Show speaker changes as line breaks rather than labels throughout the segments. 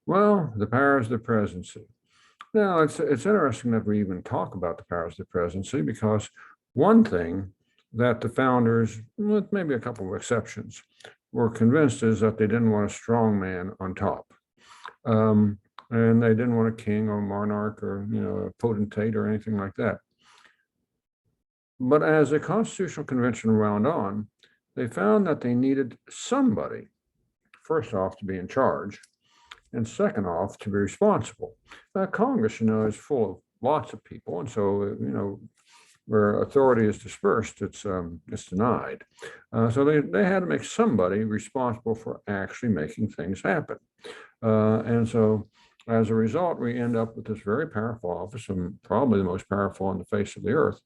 Well, the powers of the presidency. Now, it's interesting that we even talk about the powers of the presidency because one thing that the founders, with maybe a couple of exceptions, were convinced is that they didn't want a strong man on top. Um, and they didn't want a king or monarch or a potentate or anything like that. But as the Constitutional Convention wound on, they found that they needed somebody, first off, to be in charge, and second off, to be responsible. Congress, is full of lots of people, and so where authority is dispersed, it's denied. So they had to make somebody responsible for actually making things happen. And so as a result, we end up with this very powerful office, and probably the most powerful on the face of the earth,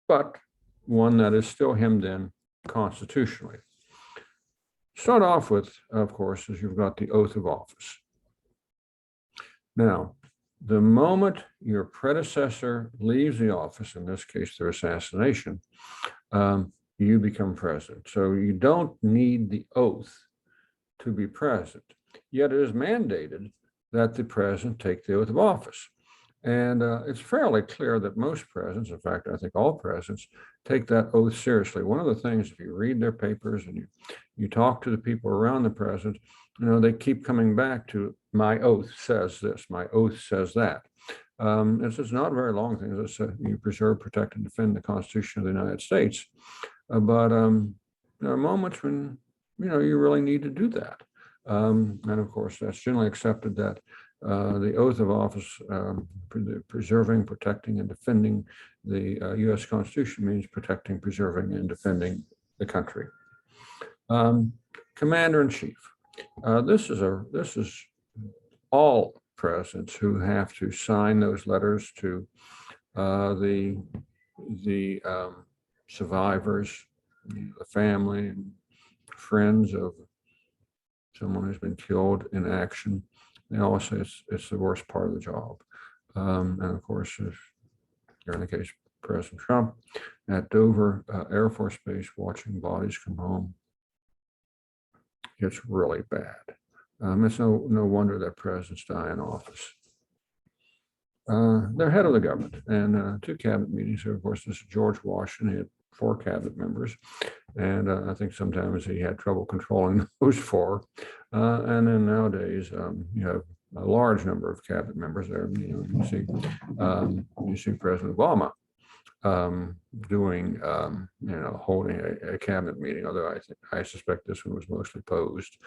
but one that is still hemmed in constitutionally. Start off with, of course, is you've got the oath of office. Now, the moment your predecessor leaves the office, in this case, through assassination, you become president. So you don't need the oath to be president. Yet it is mandated that the president take the oath of office. And it's fairly clear that most presidents, in fact, I think all presidents, take that oath seriously. One of the things, if you read their papers and you talk to the people around the president, they keep coming back to, my oath says this, my oath says that. It's not a very long thing. As I said, you preserve, protect, and defend the Constitution of the United States. But there are moments when, you really need to do that. And of course, that's generally accepted that the oath of office, preserving, protecting, and defending the U.S. Constitution means protecting, preserving, and defending the country. Commander-in-Chief. This is all presidents who have to sign those letters to the survivors, the family and friends of someone who's been killed in action. They always say it's the worst part of the job. And of course, if you're in the case of President Trump at Dover Air Force Base watching bodies come home, it's really bad. It's no wonder that presidents die in office. They're head of the government, and 2 cabinet meetings. Of course, this is George Washington. He had 4 cabinet members, and I think sometimes he had trouble controlling those 4. And then nowadays, you have a large number of cabinet members there. You see President Obama doing, holding a cabinet meeting, although I suspect this one was mostly posed.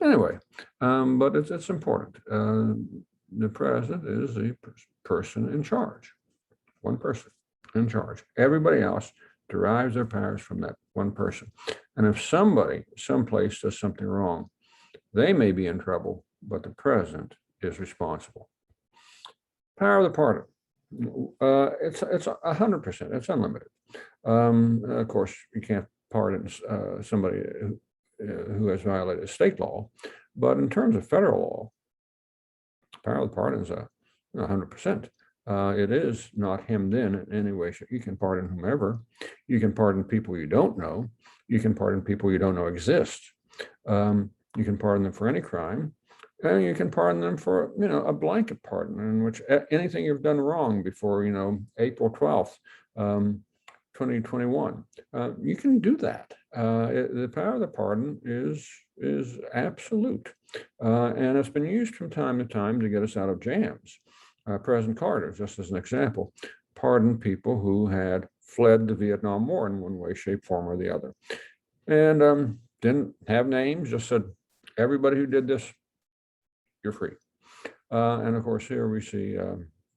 Anyway, but it's important. The president is the person in charge, one person in charge. Everybody else derives their powers from that one person. And if somebody, someplace does something wrong, they may be in trouble, but the president is responsible. Power of the pardon. It's 100%. It's unlimited. Of course, you can't pardon somebody who has violated state law, but in terms of federal law, power of the pardon is 100%. It is not hemmed in any way. You can pardon whomever. You can pardon people you don't know. You can pardon people you don't know exist. You can pardon them for any crime, and you can pardon them for a blanket pardon in which anything you've done wrong before April 12th, 2021. You can do that. The power of the pardon is absolute, and it's been used from time to time to get us out of jams. President Carter, just as an example, pardoned people who had fled the Vietnam War in one way, shape, form, or the other, and didn't have names. Just said, everybody who did this, you're free. And of course, here we see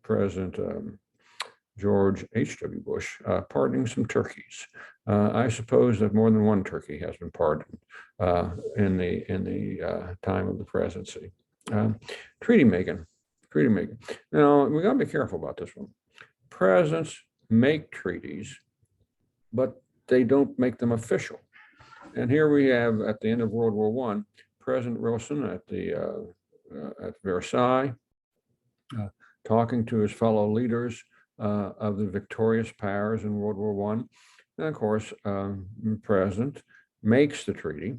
President George H.W. Bush pardoning some turkeys. I suppose that more than one turkey has been pardoned in the time of the presidency. Treaty making. Now, we got to be careful about this one. Presidents make treaties, but they don't make them official. And here we have, at the end of World War I, President Wilson at Versailles, talking to his fellow leaders of the victorious powers in World War I. And of course, the president makes the treaty.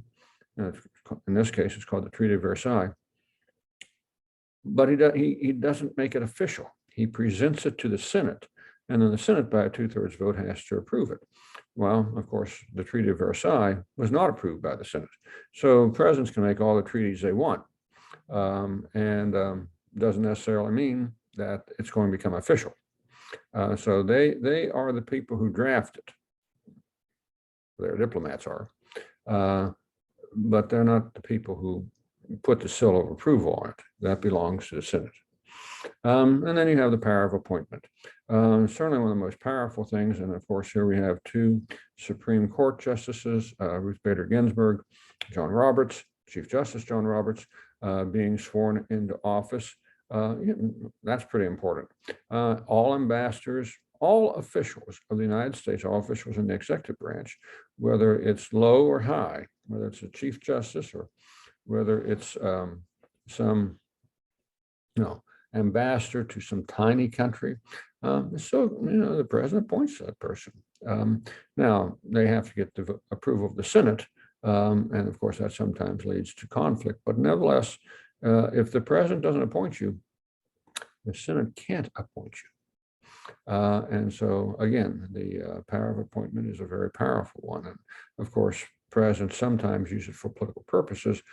in this case, it's called the Treaty of Versailles. But he doesn't make it official. He presents it to the Senate, and then the Senate, by a 2/3 vote, has to approve it. Well, of course, the Treaty of Versailles was not approved by the Senate. So presidents can make all the treaties they want, and doesn't necessarily mean that it's going to become official. So they are the people who draft it. Their diplomats are, but they're not the people who put the seal of approval on it. That belongs to the Senate. And then you have the power of appointment. Certainly one of the most powerful things, and of course here we have two Supreme Court justices, Ruth Bader Ginsburg, John Roberts, Chief Justice John Roberts, being sworn into office. That's pretty important. All ambassadors, all officials of the United States, all officials in the executive branch, whether it's low or high, whether it's a Chief Justice or whether it's some, ambassador to some tiny country. So, the president appoints that person. Now, they have to get the approval of the Senate. And of course, that sometimes leads to conflict. But nevertheless, if the president doesn't appoint you, the Senate can't appoint you. And so, again, the power of appointment is a very powerful one. And of course, presidents sometimes use it for political purposes.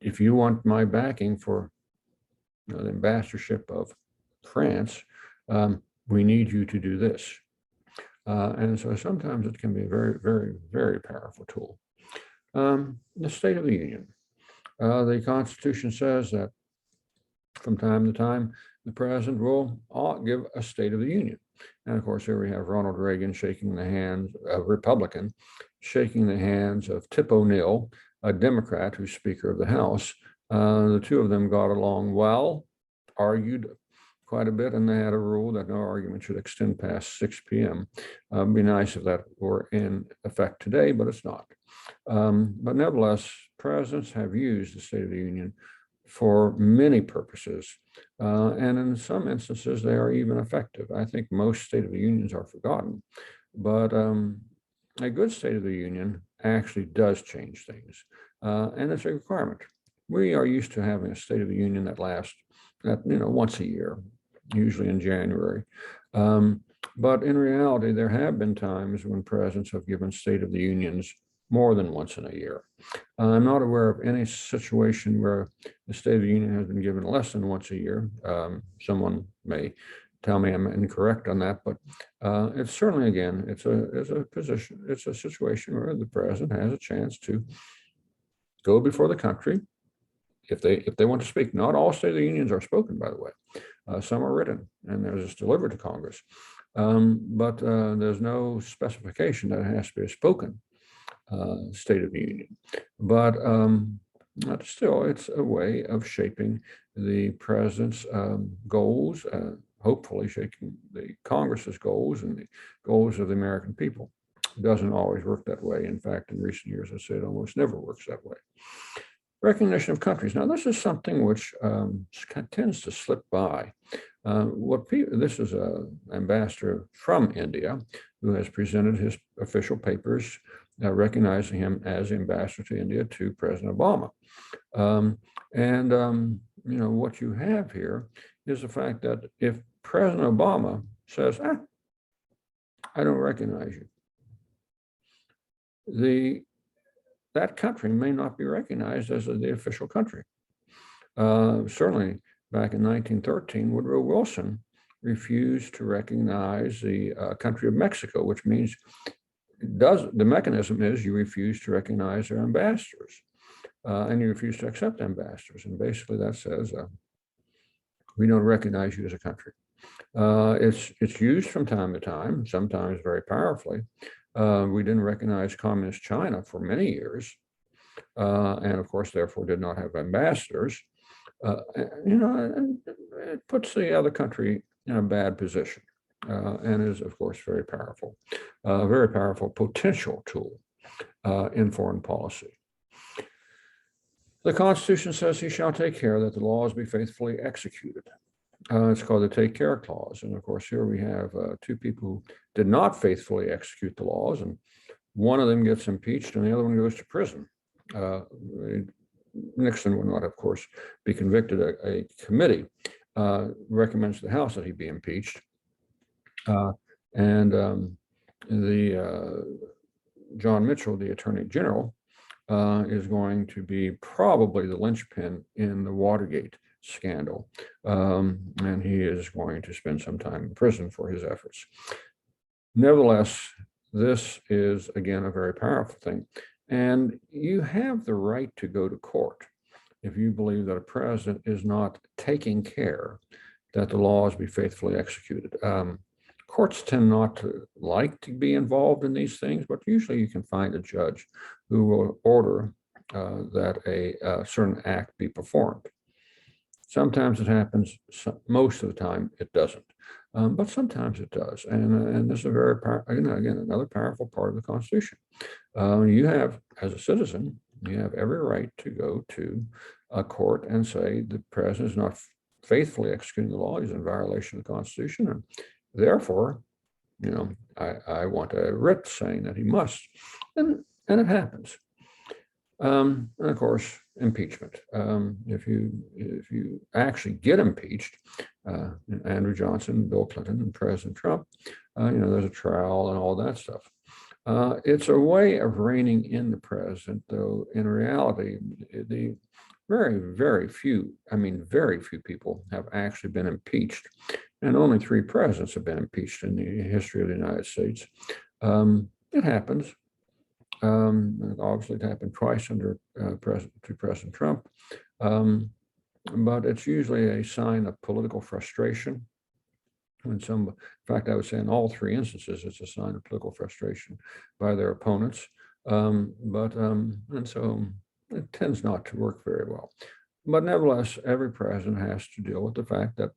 If you want my backing for the ambassadorship of France, we need you to do this. And so sometimes it can be a very, very, very powerful tool. The State of the Union. The Constitution says that from time to time, the president will give a State of the Union. And of course, here we have Ronald Reagan shaking the hands, a Republican, shaking the hands of Tip O'Neill, a Democrat who's Speaker of the House. The two of them got along well, argued quite a bit, and they had a rule that no argument should extend past 6 p.m. It'd be nice if that were in effect today, but it's not. But nevertheless, presidents have used the State of the Union for many purposes. And in some instances, they are even effective. I think most State of the Unions are forgotten, but a good State of the Union actually does change things. And it's a requirement. We are used to having a State of the Union that lasts, once a year, usually in January. But in reality, there have been times when presidents have given State of the Unions more than once in a year. I'm not aware of any situation where the State of the Union has been given less than once a year. Someone may tell me I'm incorrect on that, but it's certainly, again, it's a situation where the president has a chance to go before the country if they want to speak. Not all State of the Unions are spoken, by the way. Some are written and they're just delivered to Congress. But there's no specification that it has to be a spoken State of the Union. But still, it's a way of shaping the president's goals, hopefully shaping the Congress's goals and the goals of the American people. It doesn't always work that way. In fact, in recent years, I say it almost never works that way. Recognition of countries. Now, this is something which tends to slip by. This is an ambassador from India who has presented his official papers recognizing him as ambassador to India to President Obama. What you have here is the fact that if President Obama says, I don't recognize you, that country may not be recognized as the official country. Certainly, back in 1913, Woodrow Wilson refused to recognize the country of Mexico, which means the mechanism is you refuse to recognize their ambassadors, and you refuse to accept ambassadors. And basically that says, we don't recognize you as a country. It's used from time to time, sometimes very powerfully. We didn't recognize communist China for many years, and of course, therefore, did not have ambassadors. It puts the other country in a bad position, and is, of course, very powerful potential tool in foreign policy. The Constitution says he shall take care that the laws be faithfully executed. It's called the Take Care Clause. And of course, here we have two people who did not faithfully execute the laws, and one of them gets impeached and the other one goes to prison. Nixon would not, of course, be convicted. A committee recommends to the House that he be impeached. And John Mitchell, the Attorney General, is going to be probably the linchpin in the Watergate scandal. And he is going to spend some time in prison for his efforts. Nevertheless, this is, again, a very powerful thing. And you have the right to go to court if you believe that a president is not taking care that the laws be faithfully executed. Courts tend not to like to be involved in these things, but usually you can find a judge who will order that a certain act be performed. Sometimes it happens, most of the time it doesn't, but sometimes it does. And this is a very, again, another powerful part of the Constitution. You have, as a citizen, you have every right to go to a court and say the president is not faithfully executing the law, he's in violation of the Constitution, and therefore, I want a writ saying that he must, and it happens. And of course, impeachment. If you actually get impeached, Andrew Johnson, Bill Clinton, and President Trump, there's a trial and all that stuff. It's a way of reining in the president, though in reality, the very few people have actually been impeached, and only 3 presidents have been impeached in the history of the United States. It happens. Obviously, it happened twice under President Trump, but it's usually a sign of political frustration. In fact, I would say in all 3 instances, it's a sign of political frustration by their opponents. And so it tends not to work very well. But nevertheless, every president has to deal with the fact that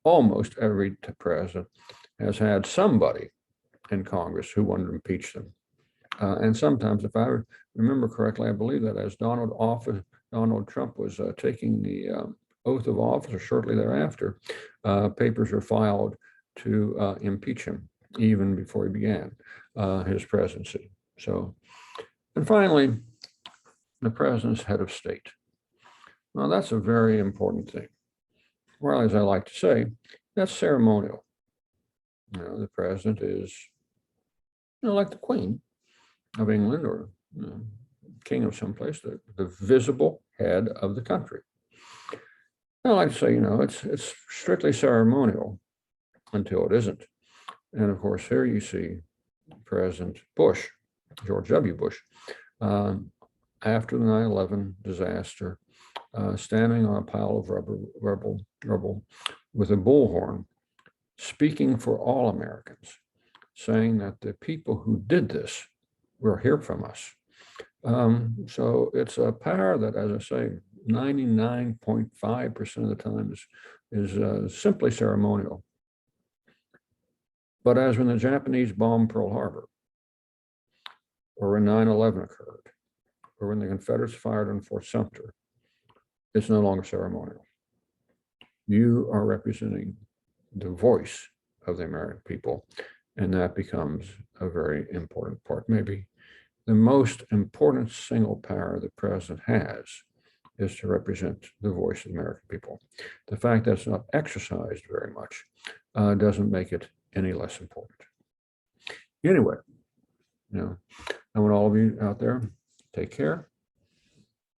almost every president has had somebody in Congress who wanted to impeach them. And sometimes, if I remember correctly, I believe that as Donald Trump was taking the oath of office, or shortly thereafter, papers were filed to impeach him even before he began his presidency. So, and finally, the president's head of state. Well, that's a very important thing. Well, as I like to say, that's ceremonial. The president is, like the Queen of England or king of someplace, the visible head of the country. I like to say, it's strictly ceremonial until it isn't. And of course, here you see President Bush, George W. Bush, after the 9/11 disaster, standing on a pile of rubble with a bullhorn, speaking for all Americans, saying that the people who did this will hear from us. So it's a power that, as I say, 99.5% of the time is simply ceremonial. But as when the Japanese bombed Pearl Harbor, or when 9/11 occurred, or when the Confederates fired on Fort Sumter, it's no longer ceremonial. You are representing the voice of the American people, and that becomes a very important part. Maybe the most important single power the president has is to represent the voice of the American people. The fact that it's not exercised very much doesn't make it any less important. Anyway, I want all of you out there, take care,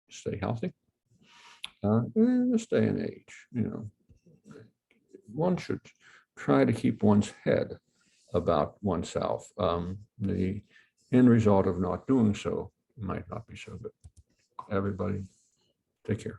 stay healthy. In this day and age, one should try to keep one's head about oneself. The end result of not doing so might not be so good. Everybody, take care.